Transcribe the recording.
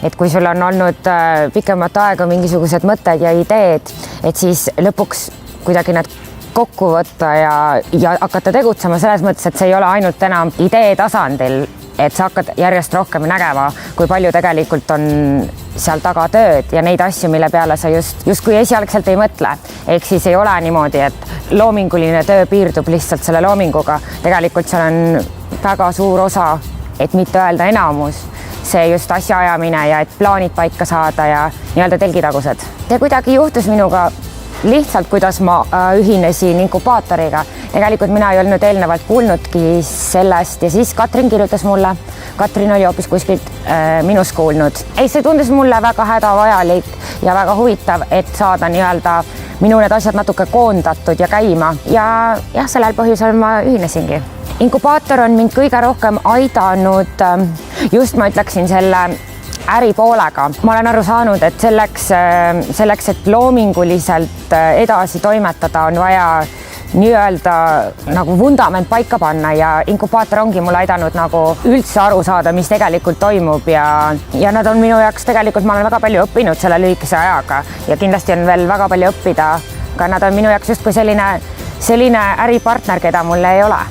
et kui sul on olnud pikemat aega mingisugused mõtted ja ideed, et siis lõpuks kuidagi need kokku võtta ja hakata tegutsema selles mõttes, et see ei ole ainult enam idee tasandil, et sa hakkad järjest rohkem nägema, kui palju tegelikult on seal taga tööd ja neid asju, mille peale sa justkui esialgselt ei mõtle. Ehk siis ei ole niimoodi, et loominguline töö piirdub lihtsalt selle loominguga. Tegelikult seal on väga suur osa, et mitte öelda enamus, see just asjaajamine ja et plaanid paika saada ja nii-öelda telgitagused. See kuidagi juhtus minuga lihtsalt, kuidas ma ühinesin inkubaatoriga. Tegelikult mina ei olnud eelnevalt kuulnudki sellest ja siis Katrin kirjutas mulle. Katrin oli hoopis kuskilt minust kuulnud. See tundus mulle väga hädavajalik ja väga huvitav, et saada nii-öelda minu need asjad natuke koondatud ja käima. Ja sellel põhjusel ma ühinesingi. Inkubaator on mind kõige rohkem aidanud, just ma ütleksin selle äripoolega. Ma olen aru saanud, et selleks, et loominguliselt edasi toimetada, on vaja nii-öelda nagu vundament paika panna ja inkubaator ongi mulle aidanud nagu üldse aru saada, mis tegelikult toimub ja nad on minu jaoks tegelikult, ma olen väga palju õppinud selle lühikese ajaga ja kindlasti on veel väga palju õppida, aga nad on minu jaoks justkui selline äripartner, keda mul ei ole.